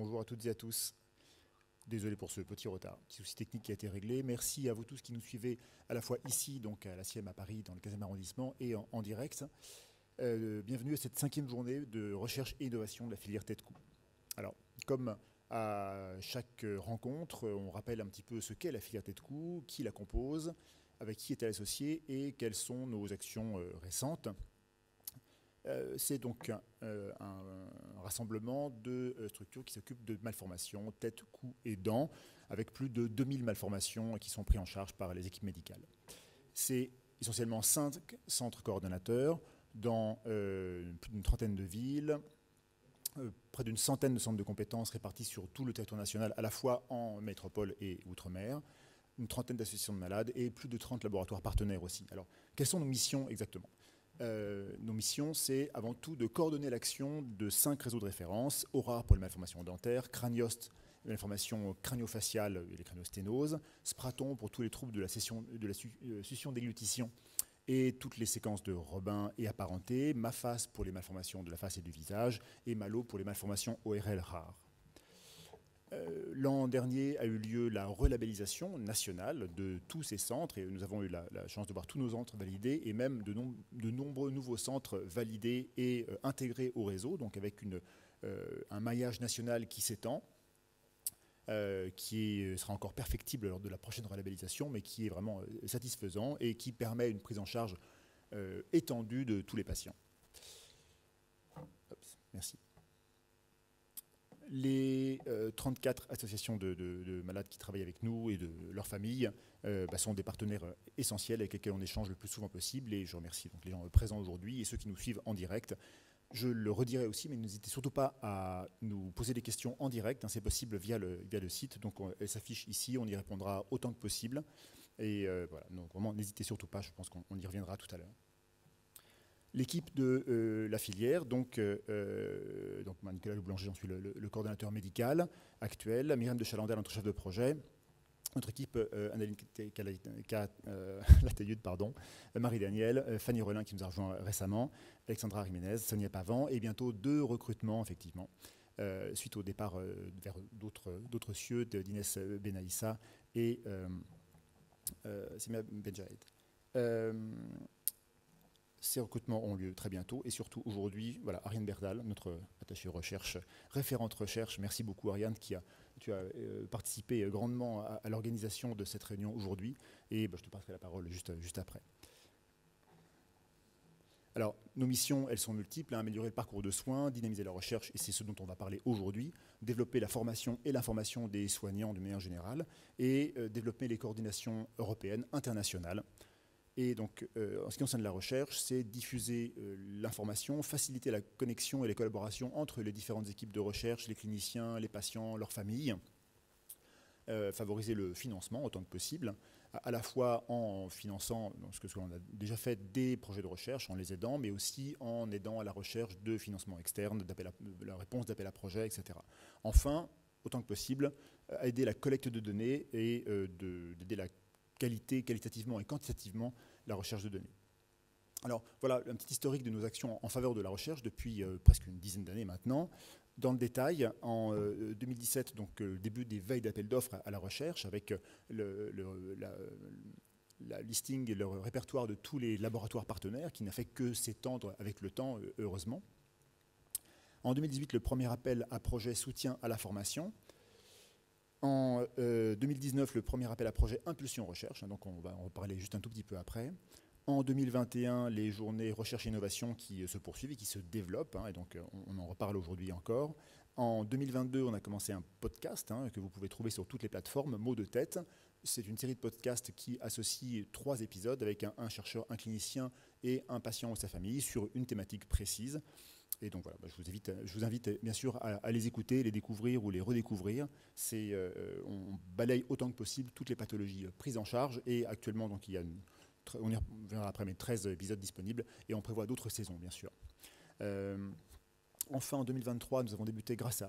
Bonjour à toutes et à tous. Désolé pour ce petit retard, petit souci technique qui a été réglé. Merci à vous tous qui nous suivez à la fois ici, donc à la CIEM à Paris, dans le 15e arrondissement, et en direct. Bienvenue à cette 5e journée de recherche et innovation de la filière tête-cou. Alors, comme à chaque rencontre, on rappelle un petit peu ce qu'est la filière tête-cou, qui la compose, avec qui est-elle associée et quelles sont nos actions récentes. C'est donc un rassemblement de structures qui s'occupent de malformations, tête, cou et dents, avec plus de 2000 malformations qui sont prises en charge par les équipes médicales. C'est essentiellement 5 centres coordonnateurs dans plus d'une trentaine de villes, près d'une centaine de centres de compétences répartis sur tout le territoire national, à la fois en métropole et outre-mer, une trentaine d'associations de malades et plus de 30 laboratoires partenaires aussi. Alors, quelles sont nos missions exactement ? Nos missions, c'est avant tout de coordonner l'action de 5 réseaux de référence, Aura pour les malformations dentaires, Craniost, les malformations crânio-faciales et les crâniosténoses, Spraton pour tous les troubles de la succion déglutition et toutes les séquences de Robin et apparentés, Mafas pour les malformations de la face et du visage, et Malo pour les malformations ORL rares. L'an dernier a eu lieu la relabellisation nationale de tous ces centres et nous avons eu la chance de voir tous nos centres validés et même de nombreux nouveaux centres validés et intégrés au réseau, donc avec un maillage national qui s'étend, qui sera encore perfectible lors de la prochaine relabellisation, mais qui est vraiment satisfaisant et qui permet une prise en charge étendue de tous les patients. Merci. Les 34 associations de malades qui travaillent avec nous et de leurs familles sont des partenaires essentiels avec lesquels on échange le plus souvent possible. Et je remercie donc les gens présents aujourd'hui et ceux qui nous suivent en direct. Je le redirai aussi, mais n'hésitez surtout pas à nous poser des questions en direct. C'est possible via le site. Donc elle s'affiche ici, on y répondra autant que possible. Et voilà, donc vraiment n'hésitez surtout pas, je pense qu'on y reviendra tout à l'heure. L'équipe de la filière, donc moi, Nicolas Le Boulanger, j'en suis le coordonnateur médical actuel, Myriam de Chalandel, notre chef de projet, notre équipe Analyse Latayud, Marie-Danielle, Fanny Relin qui nous a rejoint récemment, Alexandra Jiménez, Sonia Pavan, et bientôt 2 recrutements, effectivement, suite au départ vers d'autres cieux d'Inès Benaïssa et Semia Benjahed. Ces recrutements ont lieu très bientôt et surtout aujourd'hui, voilà, Ariane Berdal, notre attachée recherche, référente recherche. Merci beaucoup Ariane, tu as participé grandement à l'organisation de cette réunion aujourd'hui et je te passerai la parole juste après. Alors, nos missions, elles sont multiples, améliorer le parcours de soins, dynamiser la recherche, et c'est ce dont on va parler aujourd'hui, développer la formation et l'information des soignants de manière générale, et développer les coordinations européennes, internationales. Et donc, en ce qui concerne la recherche, c'est diffuser l'information, faciliter la connexion et les collaborations entre les différentes équipes de recherche, les cliniciens, les patients, leurs familles, favoriser le financement autant que possible, à la fois en finançant ce que l'on a déjà fait des projets de recherche, en les aidant, mais aussi en aidant à la recherche de financement externe, la réponse d'appel à projet, etc. Enfin, autant que possible, aider la collecte de données et d'aider qualitativement et quantitativement la recherche de données. Alors voilà un petit historique de nos actions en faveur de la recherche depuis presque une dizaine d'années maintenant. Dans le détail, en 2017, donc le début des veilles d'appel d'offres à la recherche avec la listing et le répertoire de tous les laboratoires partenaires qui n'a fait que s'étendre avec le temps, heureusement. En 2018, le premier appel à projet soutien à la formation. En 2019, le premier appel à projet Impulsion Recherche, donc on va en reparler juste un tout petit peu après. En 2021, les journées Recherche et Innovation qui se poursuivent et qui se développent, et donc on en reparle aujourd'hui encore. En 2022, on a commencé un podcast que vous pouvez trouver sur toutes les plateformes, Mots de tête. C'est une série de podcasts qui associe 3 épisodes avec un chercheur, un clinicien et un patient ou sa famille sur une thématique précise. Et donc voilà, je vous invite bien sûr à les écouter, les découvrir ou les redécouvrir. On balaye autant que possible toutes les pathologies prises en charge et actuellement donc il y a on y reviendra après, mais 13 épisodes disponibles et on prévoit d'autres saisons bien sûr. Enfin, en 2023, nous avons débuté grâce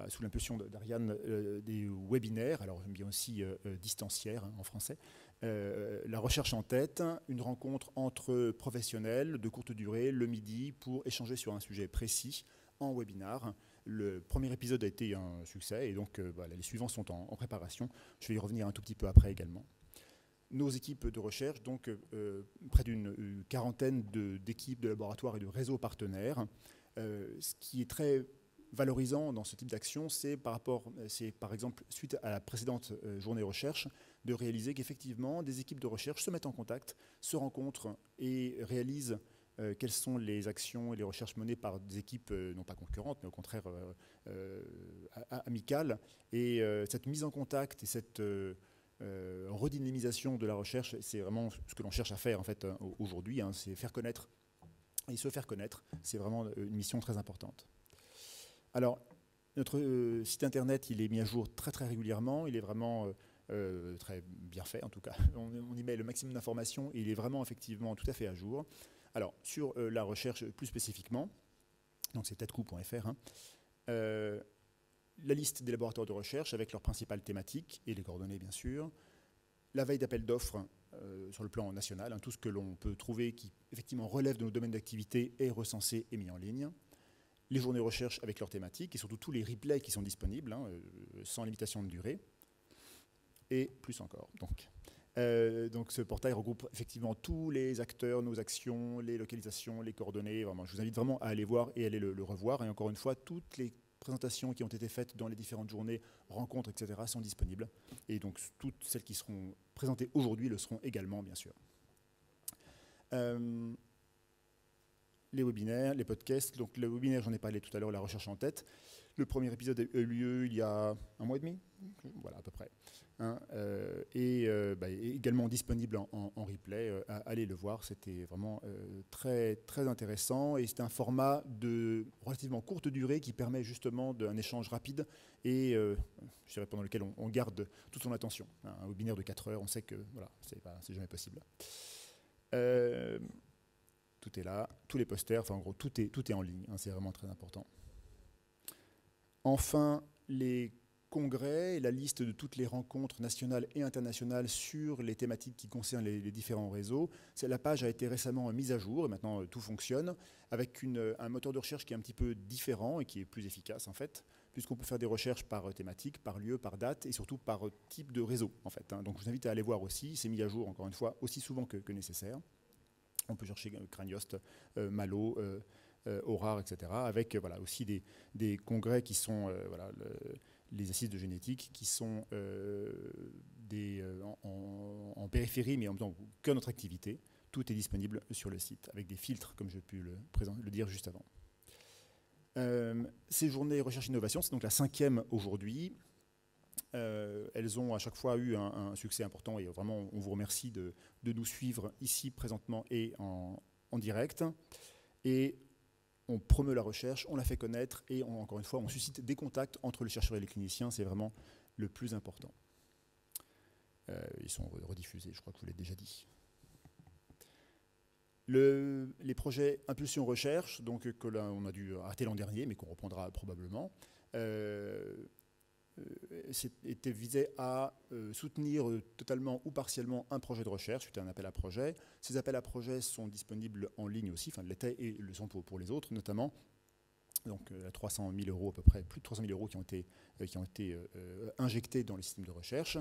sous l'impulsion d'Ariane des webinaires, alors j'aime bien aussi distanciaires en français, la recherche en tête, une rencontre entre professionnels de courte durée le midi pour échanger sur un sujet précis en webinar Le premier épisode a été un succès et donc voilà, les suivants sont en préparation. Je vais y revenir un tout petit peu après également. Nos équipes de recherche, donc près d'une quarantaine d'équipes, de laboratoires et de réseaux partenaires. Ce qui est très valorisant dans ce type d'action, c'est par exemple, suite à la précédente journée recherche, de réaliser qu'effectivement, des équipes de recherche se mettent en contact, se rencontrent et réalisent quelles sont les actions et les recherches menées par des équipes non pas concurrentes, mais au contraire amicales. Et cette mise en contact et cette redynamisation de la recherche, c'est vraiment ce que l'on cherche à faire en fait aujourd'hui, hein, c'est faire connaître et se faire connaître. C'est vraiment une mission très importante. Alors, notre site internet, il est mis à jour très très régulièrement. Il est vraiment très bien fait en tout cas. On y met le maximum d'informations et il est vraiment effectivement tout à fait à jour. Alors, sur la recherche plus spécifiquement, donc c'est tedco.fr, hein, la liste des laboratoires de recherche avec leurs principales thématiques et les coordonnées bien sûr, la veille d'appel d'offres sur le plan national, hein, tout ce que l'on peut trouver qui effectivement relève de nos domaines d'activité est recensé et mis en ligne, les journées de recherche avec leurs thématiques et surtout tous les replays qui sont disponibles, hein, sans limitation de durée, et plus encore. Donc ce portail regroupe effectivement tous les acteurs, nos actions, les localisations, les coordonnées. Vraiment, je vous invite vraiment à aller voir et aller le revoir. Et encore une fois, toutes les présentations qui ont été faites dans les différentes journées, rencontres, etc. sont disponibles. Et donc toutes celles qui seront présentées aujourd'hui le seront également, bien sûr. Les webinaires, les podcasts. Donc le webinaire, j'en ai parlé tout à l'heure, la recherche en tête. Le premier épisode a eu lieu il y a un mois et demi, voilà à peu près. Hein, également disponible en replay. Allez le voir, c'était vraiment très, très intéressant. Et c'est un format de relativement courte durée qui permet justement d'un échange rapide et je dirais pendant lequel on garde toute son attention. Un webinaire de 4 heures, on sait que voilà, c'est jamais possible. Tout est là, tous les posters, enfin en gros tout est en ligne, hein, c'est vraiment très important. Enfin, les congrès et la liste de toutes les rencontres nationales et internationales sur les thématiques qui concernent les différents réseaux. La page a été récemment mise à jour et maintenant tout fonctionne avec un moteur de recherche qui est un petit peu différent et qui est plus efficace en fait, puisqu'on peut faire des recherches par thématique, par lieu, par date et surtout par type de réseau en fait. Hein. Donc je vous invite à aller voir aussi, c'est mis à jour encore une fois aussi souvent que nécessaire. On peut chercher Craniost, Malo, Aurar, etc. Avec voilà, aussi des congrès qui sont les assises de génétique, qui sont en périphérie, mais en même temps que notre activité. Tout est disponible sur le site, avec des filtres, comme j'ai pu le dire juste avant. Ces journées recherche-innovation, c'est donc la 5e aujourd'hui. Elles ont à chaque fois eu un succès important et vraiment on vous remercie de nous suivre ici présentement et en direct. Et on promeut la recherche, on la fait connaître et encore une fois on suscite des contacts entre les chercheurs et les cliniciens, c'est vraiment le plus important. Ils sont rediffusés, je crois que je vous l'ai déjà dit. Les projets Impulsion Recherche, donc que là on a dû arrêter l'an dernier mais qu'on reprendra probablement, était visé à soutenir totalement ou partiellement un projet de recherche suite à un appel à projet. Ces appels à projets sont disponibles en ligne aussi, enfin l'étaient et le sont pour les autres notamment. Donc 300 000 € à peu près, plus de 300 000 € qui ont été injectés dans les systèmes de recherche.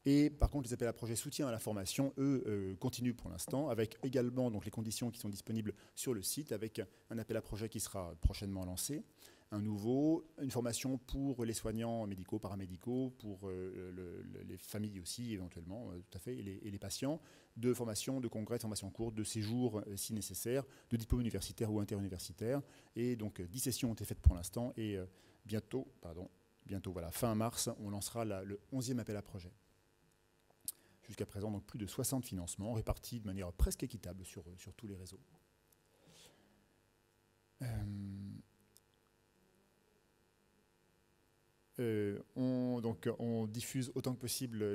Et par contre, les appels à projets soutien à la formation, eux, continuent pour l'instant, avec également donc, les conditions qui sont disponibles sur le site, avec un appel à projet qui sera prochainement lancé, une formation pour les soignants médicaux, paramédicaux, pour les familles aussi, éventuellement, tout à fait, et les patients, de formation, de congrès, de formation courte, de séjours si nécessaire, de diplôme universitaire ou interuniversitaire. Et donc 10 sessions ont été faites pour l'instant, et bientôt, voilà, fin mars, on lancera le 11e appel à projet. Jusqu'à présent, donc plus de 60 financements répartis de manière presque équitable sur tous les réseaux. On diffuse autant que possible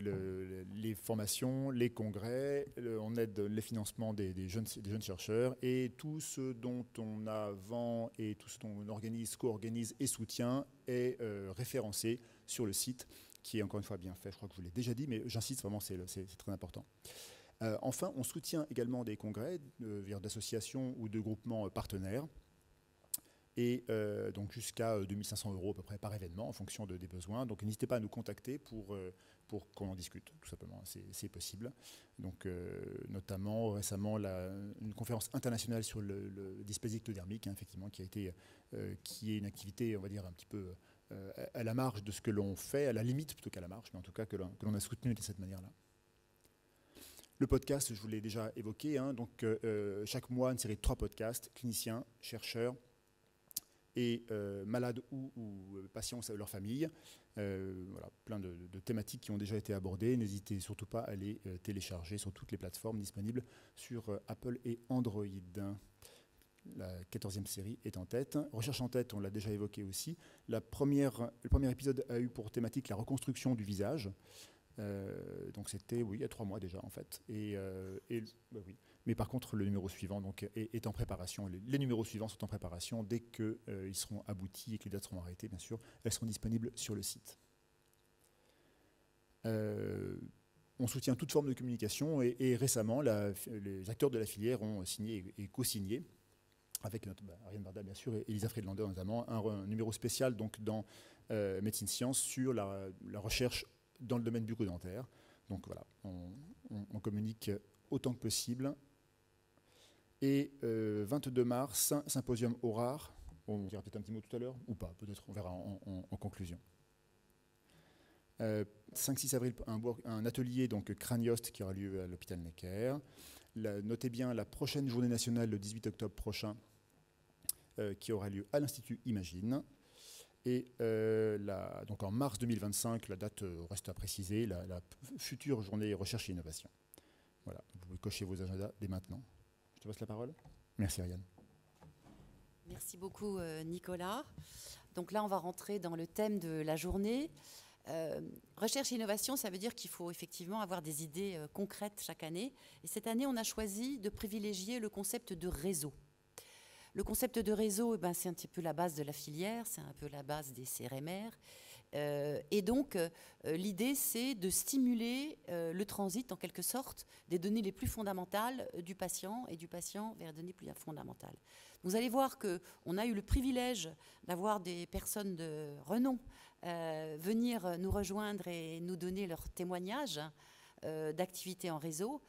les formations, les congrès, on aide les financements des jeunes chercheurs et tout ce dont on a vend et tout ce dont on organise, co-organise et soutient est référencé sur le site, qui est encore une fois bien fait. Je crois que je vous l'ai déjà dit, mais j'insiste vraiment, c'est très important. Enfin, on soutient également des congrès d'associations ou de groupements partenaires, et donc jusqu'à 2500 € à peu près par événement en fonction des besoins. Donc n'hésitez pas à nous contacter pour qu'on en discute, tout simplement, c'est possible. Donc notamment récemment une conférence internationale sur le dysplasie ectodermique, effectivement, qui est une activité, on va dire, un petit peu à la marge de ce que l'on fait, à la limite plutôt qu'à la marge, mais en tout cas que l'on a soutenu de cette manière-là. Le podcast, je vous l'ai déjà évoqué, donc chaque mois une série de 3 podcasts, cliniciens, chercheurs, et malades ou patients ou leur famille. Voilà, plein de thématiques qui ont déjà été abordées. N'hésitez surtout pas à les télécharger sur toutes les plateformes disponibles sur Apple et Android. La 14e série est en tête. Recherche en tête, on l'a déjà évoqué aussi. Le premier épisode a eu pour thématique la reconstruction du visage. Donc c'était, oui, il y a 3 mois déjà en fait. Oui. Mais par contre, le numéro suivant donc, est en préparation. Les numéros suivants sont en préparation. Dès qu'ils seront aboutis et que les dates seront arrêtées, bien sûr, elles seront disponibles sur le site. On soutient toute forme de communication et récemment, les acteurs de la filière ont signé et co-signé, avec Ariane Barda, bien sûr, et Elisa Friedlander notamment, un numéro spécial donc, dans Médecine Science sur la recherche dans le domaine bucco-dentaire. Donc voilà, on communique autant que possible. Et 22 mars, symposium Aurar. On dira peut-être un petit mot tout à l'heure, ou pas, peut-être on verra en conclusion. 5-6 avril, un atelier donc Craniost qui aura lieu à l'hôpital Necker. Notez bien la prochaine journée nationale, le 18 octobre prochain, qui aura lieu à l'Institut Imagine. Et donc en mars 2025, la date reste à préciser, la future journée recherche et innovation. Voilà, vous pouvez cocher vos agendas dès maintenant. Je te passe la parole. Merci Ariane. Merci beaucoup Nicolas. Donc là, on va rentrer dans le thème de la journée. Recherche et innovation, ça veut dire qu'il faut effectivement avoir des idées concrètes chaque année. Et cette année, on a choisi de privilégier le concept de réseau. Le concept de réseau, c'est un petit peu la base de la filière, c'est un peu la base des CRMR. Et donc, l'idée, c'est de stimuler le transit, en quelque sorte, des données les plus fondamentales du patient et du patient vers les données plus fondamentales. Vous allez voir qu'on a eu le privilège d'avoir des personnes de renom venir nous rejoindre et nous donner leur témoignage d'activité en réseau.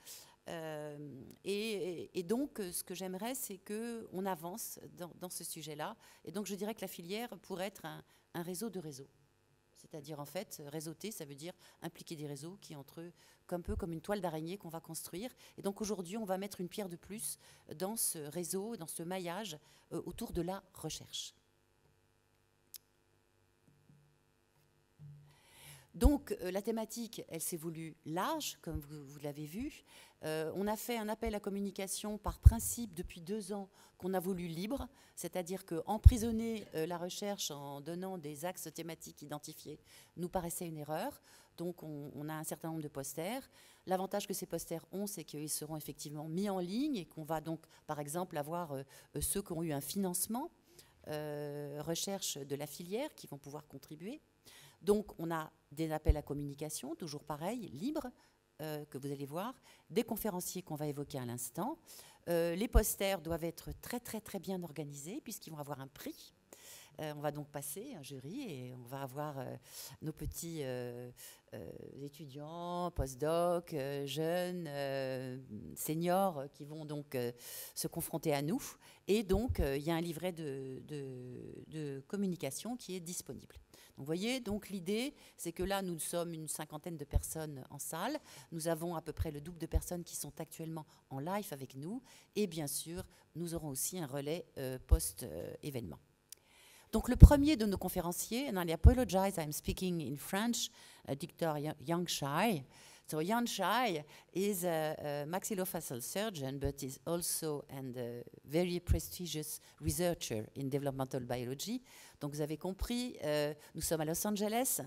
Et donc, ce que j'aimerais, c'est qu'on avance dans ce sujet-là. Et donc, je dirais que la filière pourrait être un réseau de réseaux. C'est-à-dire, en fait, réseauter, ça veut dire impliquer des réseaux qui, entre eux, un peu comme une toile d'araignée qu'on va construire. Et donc, aujourd'hui, on va mettre une pierre de plus dans ce réseau, dans ce maillage autour de la recherche. Donc, la thématique, elle s'est voulue large, comme vous l'avez vu. On a fait un appel à communication par principe depuis 2 ans qu'on a voulu libre, c'est-à-dire qu'emprisonner la recherche en donnant des axes thématiques identifiés nous paraissait une erreur. Donc, on a un certain nombre de posters. L'avantage que ces posters ont, c'est qu'ils seront effectivement mis en ligne et qu'on va donc, par exemple, avoir ceux qui ont eu un financement recherche de la filière qui vont pouvoir contribuer. Donc, on a des appels à communication, toujours pareil, libres, que vous allez voir, des conférenciers qu'on va évoquer à l'instant. Les posters doivent être très, très, très bien organisés puisqu'ils vont avoir un prix. On va donc passer un jury et on va avoir nos petits étudiants, post-doc, jeunes, seniors qui vont donc se confronter à nous. Et donc, il y a un livret de communication qui est disponible. Donc, vous voyez, donc l'idée, c'est que là, nous sommes une 50aine de personnes en salle. Nous avons à peu près le double de personnes qui sont actuellement en live avec nous. Et bien sûr, nous aurons aussi un relais post-événement. Donc, le premier de nos conférenciers, and I apologize, I'm speaking in French, Dr. Yangshai. So Yangshai is a maxillofacial surgeon, but is also a very prestigious researcher in developmental biology. Donc, vous avez compris, nous sommes à Los Angeles.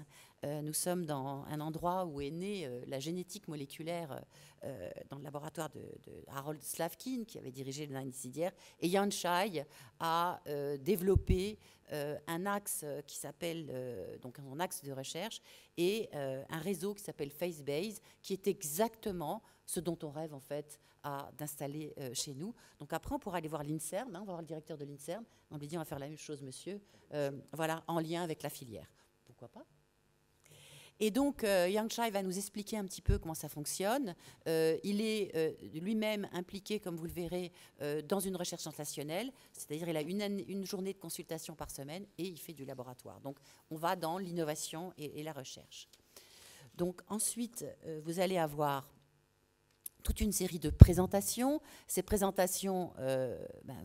Nous sommes dans un endroit où est née la génétique moléculaire dans le laboratoire de Harold Slavkin, qui avait dirigé le NCDR. Et Jan Shai a développé un axe qui s'appelle, donc un axe de recherche, et un réseau qui s'appelle FaceBase, qui est exactement ce dont on rêve en fait d'installer chez nous. Donc après, on pourra aller voir l'INSERM, on va voir le directeur de l'INSERM, on lui dit on va faire la même chose, monsieur, voilà, en lien avec la filière. Pourquoi pas? Et donc, Yang Shai va nous expliquer un petit peu comment ça fonctionne. Il est lui-même impliqué, comme vous le verrez, dans une recherche translationnelle, c'est-à-dire il a une journée de consultation par semaine et il fait du laboratoire. Donc, on va dans l'innovation et la recherche. Donc, ensuite, vous allez avoir toute une série de présentations. Ces présentations,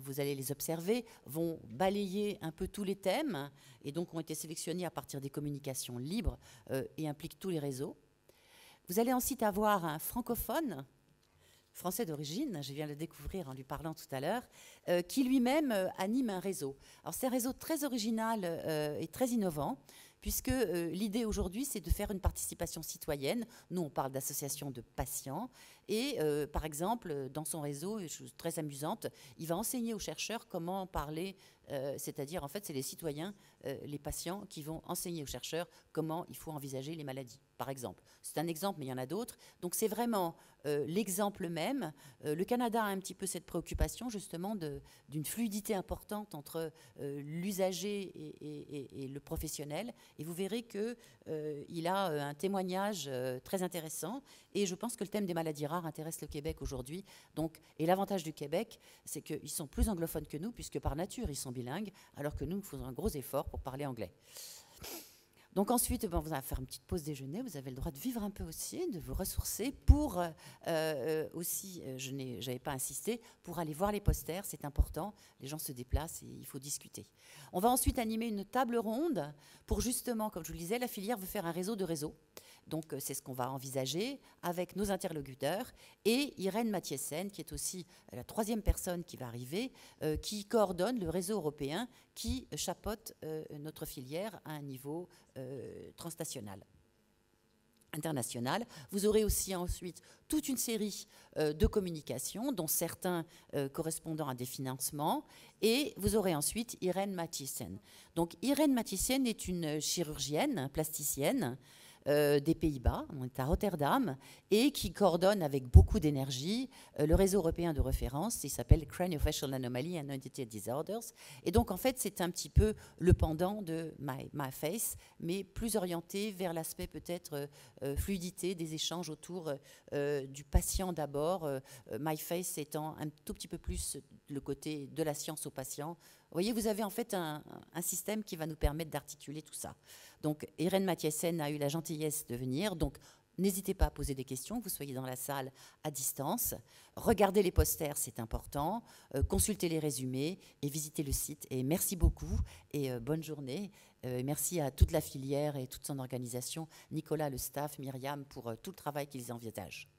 vous allez les observer, vont balayer un peu tous les thèmes et donc ont été sélectionnés à partir des communications libres et impliquent tous les réseaux. Vous allez ensuite avoir un francophone, français d'origine, je viens de le découvrir en lui parlant tout à l'heure, qui lui-même anime un réseau. Alors c'est un réseau très original et très innovant, puisque l'idée aujourd'hui, c'est de faire une participation citoyenne. Nous, on parle d'associations de patients. Et par exemple, dans son réseau, chose très amusante, il va enseigner aux chercheurs comment parler, c'est-à-dire, en fait, c'est les citoyens, les patients, qui vont enseigner aux chercheurs comment il faut envisager les maladies, par exemple. C'est un exemple, mais il y en a d'autres. Donc, c'est vraiment l'exemple même. Le Canada a un petit peu cette préoccupation, justement, d'une fluidité importante entre l'usager et le professionnel. Et vous verrez qu'il a un témoignage très intéressant. Et je pense que le thème des maladies rares intéresse le Québec aujourd'hui. Et l'avantage du Québec, c'est qu'ils sont plus anglophones que nous, puisque par nature, ils sont bilingues, alors que nous faisons un gros effort pour parler anglais. Donc ensuite, vous allez faire une petite pause déjeuner. Vous avez le droit de vivre un peu aussi, de vous ressourcer pour aussi, je n'avais pas insisté, pour aller voir les posters, c'est important. Les gens se déplacent et il faut discuter. On va ensuite animer une table ronde pour justement, comme je vous le disais, la filière veut faire un réseau de réseaux. Donc c'est ce qu'on va envisager avec nos interlocuteurs et Irène Mathiesen, qui est aussi la troisième personne qui va arriver, qui coordonne le réseau européen qui chapeaute notre filière à un niveau transnational, international. Vous aurez aussi ensuite toute une série de communications, dont certains correspondant à des financements, et vous aurez ensuite Irène Mathiesen. Donc Irène Mathiesen est une chirurgienne, plasticienne, des Pays-Bas, on est à Rotterdam, et qui coordonne avec beaucoup d'énergie le réseau européen de référence, il s'appelle Craniofacial Anomaly and Identity Disorders. Et donc, en fait, c'est un petit peu le pendant de MyFace, mais plus orienté vers l'aspect peut-être fluidité des échanges autour du patient d'abord, MyFace étant un tout petit peu plus le côté de la science au patient. Vous voyez, vous avez en fait un système qui va nous permettre d'articuler tout ça. Donc, Irène Mathiesen a eu la gentillesse de venir. Donc, n'hésitez pas à poser des questions, que vous soyez dans la salle à distance. Regardez les posters, c'est important. Consultez les résumés et visitez le site. Et merci beaucoup et bonne journée. Merci à toute la filière et toute son organisation, Nicolas, le staff, Myriam, pour tout le travail qu'ils envisagent.